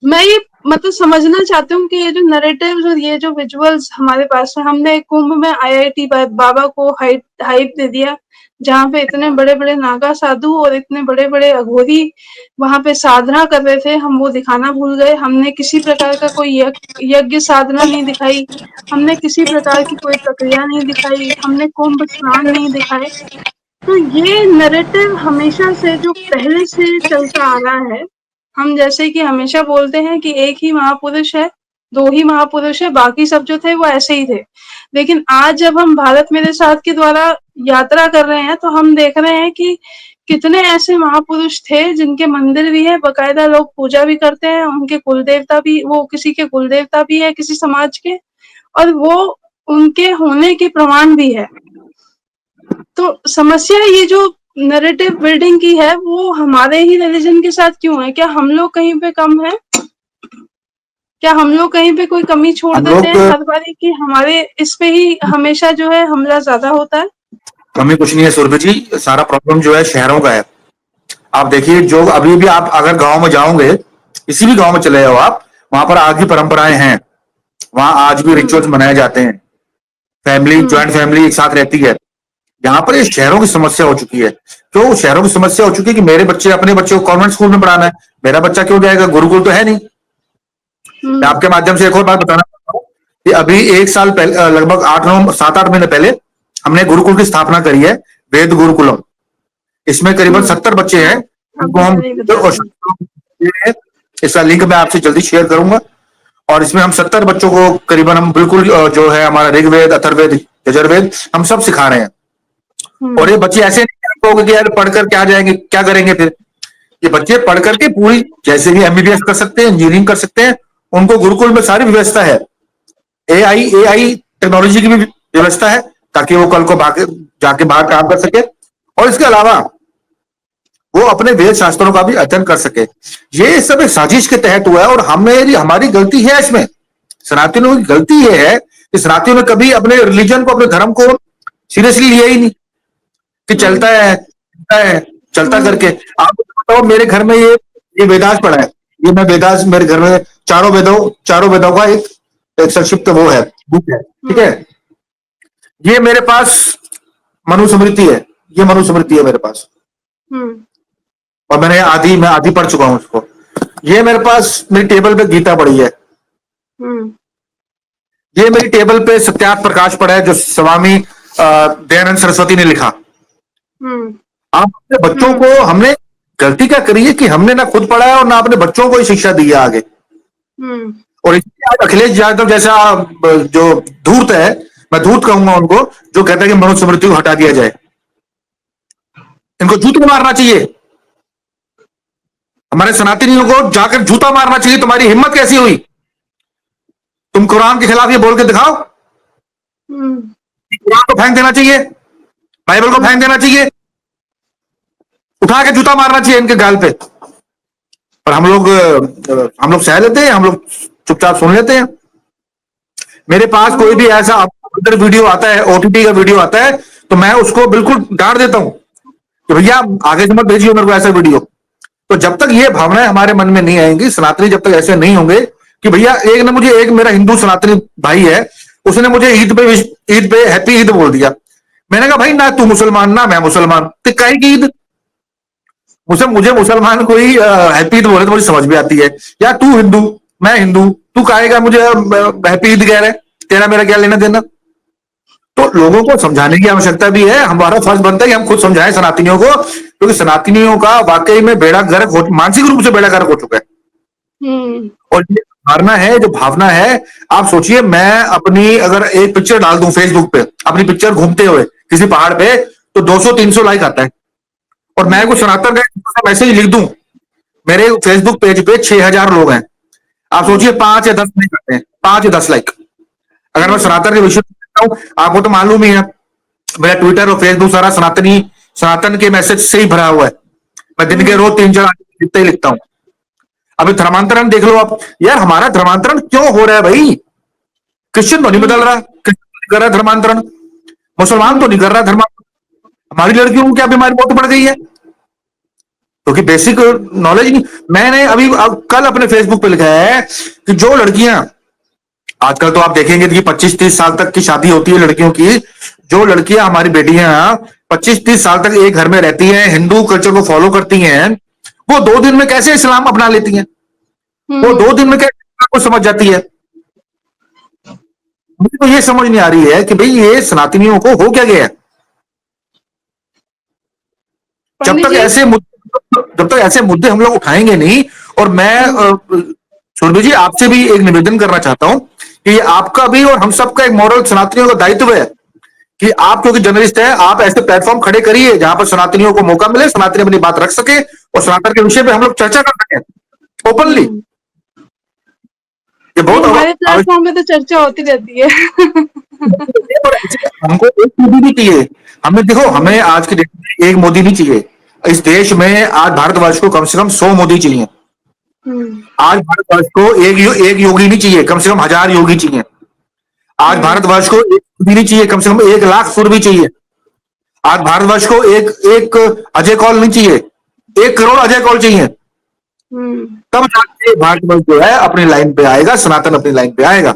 मैं ये मतलब समझना चाहती हूँ कि ये जो नैरेटिव्स और ये जो विजुअल्स हमारे पास है, हमने कुंभ में आईआईटी बाबा को हाइप दे दिया, जहाँ पे इतने बड़े-बड़े नागा साधु और इतने बड़े-बड़े अघोरी वहाँ पे साधना कर रहे थे, हम वो दिखाना भूल गए। हमने किसी प्रकार का कोई यज्ञ साधना नहीं दिखाई, हमने किसी प्रकार की कोई प्रक्रिया नहीं दिखाई, हमने कुंभ स्नान नहीं दिखाए। तो ये नैरेटिव हमेशा से जो पहले से चलता आ रहा है, हम जैसे कि हमेशा बोलते हैं कि एक ही महापुरुष है, 2 ही महापुरुष है, बाकी सब जो थे वो ऐसे ही थे। लेकिन आज जब हम भारत मेरे साथ के द्वारा यात्रा कर रहे हैं, तो हम देख रहे हैं कि कितने ऐसे महापुरुष थे जिनके मंदिर भी है, बाकायदा लोग पूजा भी करते हैं, उनके कुल देवता भी, वो किसी के कुल देवता भी है किसी समाज के, और वो उनके होने के प्रमाण भी है। तो समस्या ये जो नैरेटिव बिल्डिंग की है वो हमारे ही रिलीजन के साथ क्यों है? क्या हम लोग कहीं पे कम हैं? क्या हम लोग कहीं पे कोई कमी छोड़ हम देते लोग हैं हर बारी कि हमारे इस पे ही हमेशा जो है हमला ज्यादा होता है? कमी कुछ नहीं है सुरभि जी, सारा प्रॉब्लम जो है शहरों का है। आप देखिए, जो अभी भी आप अगर गांव में जाओगे, किसी भी गांव में चले जाओ आप, वहां पर आज भी परंपराएं हैं, वहां आज भी हुँ, रिचुअल्स मनाए जाते हैं, फैमिली, हुँ, ज्वाइंट फैमिली एक साथ रहती है। यहाँ पर ये शहरों की समस्या हो चुकी है। क्यों शहरों की समस्या हो चुकी है? कि मेरे बच्चे अपने बच्चे को कॉन्वेंट स्कूल में पढ़ाना है, मेरा बच्चा क्यों जाएगा? गुरुकुल तो है नहीं। मैं हुँ, आपके माध्यम से एक और बात बताना चाहता हूँ कि अभी एक साल पहले, लगभग 8-9 7-8 महीने पहले हमने गुरुकुल की स्थापना करी है, वेद गुरुकुलम। इसमें करीबन हुँ। 70 बच्चे हैं, आपने उनको हम पहले ही बताया था। इसका लिंक मैं आपसे जल्दी शेयर करूंगा। और इसमें हम 70 बच्चों को करीबन हम बिल्कुल जो है हमारा ऋग्वेद, अथर्ववेद, यजुर्वेद हम सब सिखा रहे हैं। और हुँ, ये बच्चे ऐसे नहीं होंगे कि यार पढ़कर क्या जाएंगे, क्या करेंगे फिर। ये बच्चे पढ़ करके पूरी, जैसे भी एमबीबीएस कर सकते हैं, इंजीनियरिंग कर सकते हैं, उनको गुरुकुल में सारी व्यवस्था है। एआई टेक्नोलॉजी की भी व्यवस्था है, ताकि वो कल को जाके बाहर काम कर सके। और इसके अलावा वो अपने वेद शास्त्रों का भी अध्ययन कर सके। ये सब एक साजिश के तहत हुआ है, और हमें हमारी गलती है इसमें। सनातनियों की गलती ये है कि सनातनियों ने कभी अपने रिलीजन को, अपने धर्म को सीरियसली लिया ही नहीं, कि हुँ, चलता है, चलता हुँ, करके। आप बताओ, मेरे घर में ये वेदास पड़ा है, ये मैं वेदास, मेरे घर में चारों वेदों का एक संक्षिप्त वो है, बुक है, ठीक है। हुँ, ये मेरे पास मनुस्मृति है, ये मनुस्मृति है मेरे पास। हुँ, और मैं आधी पढ़ चुका हूं उसको। ये मेरे पास मेरी टेबल पे गीता पड़ी है। हुँ, ये मेरी टेबल पे सत्यार्थ प्रकाश पड़ा है, जो स्वामी दयानंद सरस्वती ने लिखा। हुँ, आप अपने बच्चों हुँ, को, हमने गलती क्या करी है कि हमने ना खुद पढ़ा है और ना अपने बच्चों को ही शिक्षा दी है आगे। हुँ, और इसलिए आज अखिलेश यादव जैसा जो धूर्त है, मैं धूर्त कहूंगा उनको, जो कहता है कि मनुस्मृति को हटा दिया जाए। इनको जूते मारना चाहिए। हमारे सनातनियों को जाकर जूता मारना चाहिए। तुम्हारी हिम्मत कैसी हुई? तुम कुरान के खिलाफ ये बोल के दिखाओ। हुँ, कुरान को फेंक देना चाहिए, बाइबल को फेंक हुँ, देना चाहिए, उठा के जूता मारना चाहिए इनके गाल पे। और हम लोग सह लेते हैं, हम लोग चुपचाप सुन लेते हैं। मेरे पास हम कोई भी लोग ऐसा अदर वीडियो आता है, ओटीटी का वीडियो आता है, तो मैं उसको बिल्कुल डांट देता हूं कि भैया आगे से मत भेजिए मेरे को ऐसा वीडियो। तो जब तक ये भावनाएं हमारे मन में नहीं आएंगी, सनातनी जब तक ऐसे नहीं होंगे कि भैया, एक मेरा हिंदू सनातनी भाई है, उसने मुझे ईद पे हैप्पी ईद बोल दिया। मैंने कहा भाई, ना तू मुसलमान ना मैं मुसलमान, तो काहे की ईद? मुझे मुसलमान कोई हैप्पी ईद बोले तो मुझे समझ भी आती है। या तू हिंदू, मैं हिंदू, तू काहेगा मुझे हैप्पी ईद कह रहे? तेरा मेरा क्या लेना देना? तो लोगों को समझाने की आवश्यकता भी है। हमारा फर्ज बनता है कि हम खुद समझाएं सनातनियों को, क्योंकि सनातनियों का वाकई में बेड़ा गर्क हो, मानसिक रूप से बेड़ा गर्क हो चुका है। हुँ, और ये धारणा है, जो भावना है, आप सोचिए, मैं अपनी अगर एक पिक्चर डाल दूं फेसबुक पे, अपनी पिक्चर घूमते हुए किसी पहाड़ पे, तो 200-300 लाइक आता है। और मैं हुँ, कुछ सनातन का मैसेज लिख दूं, मेरे फेसबुक पेज पे 6,000 लोग हैं। आप सोचिए, हुँ, 5 या 10 लाइक आते हैं, 5 या 10 लाइक। अगर मैं हुँ, सनातन के विषय में लिखता हूं, आपको तो मालूम ही है, मेरा ट्विटर और फेसबुक सारा सनातन के मैसेज से ही भरा हुआ है। मैं दिन के हुँ, रोज 3-4 लिखते ही लिखता हूं। अभी धर्मांतरण देख लो आप यार, हमारा धर्मांतरण क्यों हो रहा है भाई? क्रिश्चियन तो नहीं हुँ, बदल रहा, क्रिश्चियन तो नहीं कर रहा धर्मांतरण, मुसलमान तो हुँ, नहीं कर रहा धर्मांतरण। हमारी लड़कियों को क्या बीमारी बहुत बढ़ गई है? क्योंकि बेसिक नॉलेज नहीं। मैंने अभी कल अपने फेसबुक पे लिखा है कि जो लड़कियां आजकल तो आप देखेंगे कि 25-30 साल तक की शादी होती है लड़कियों की, जो लड़कियां हमारी बेटियां 25-30 साल तक एक घर में रहती हैं, हिंदू कल्चर को फॉलो करती हैं, वो 2 दिन में कैसे इस्लाम अपना लेती हैं? वो 2 दिन में कैसे इस्लाम को समझ जाती है? मुझे तो ये समझ नहीं आ रही है कि भाई ये सनातनियों को हो क्या गया है। जब पंडित तक जी। ऐसे मुद्दे जब तक ऐसे मुद्दे हम लोग उठाएंगे नहीं, और मैं सुरभि जी आपसे भी एक निवेदन करना चाहता हूं कि ये आपका भी और हम सबका एक मॉरल सनातनियों का दायित्व है कि आप क्योंकि जर्नलिस्ट हैं, आप ऐसे प्लेटफॉर्म खड़े करिए जहां पर सनातनियों को मौका मिले, सनातनी अपनी बात रख सके और सनातन के विषय पे हम लोग चर्चा कर सकें ओपनली। ये नहीं, बहुत हमारे आवश्यक प्लेटफॉर्म पे तो चर्चा होती रहती है। है। और हमको एक मोदी नहीं चाहिए। हमें देखो, हमें आज के डेट में एक मोदी नहीं चाहिए। इस देश में आज भारतवर्ष को कम से कम 100 मोदी चाहिए। आज भारतवर्ष को एक योगी नहीं चाहिए, कम से कम 1000 योगी चाहिए। आज भारतवर्ष को एक सूर्य नहीं चाहिए, कम से कम 1 लाख सूर्य चाहिए। आज भारतवर्ष को एक एक अजय कौल नहीं चाहिए, 1 करोड़ अजय कौल चाहिए। तब जाके भारतवर्ष जो है अपनी लाइन पे आएगा, सनातन अपनी लाइन पे आएगा।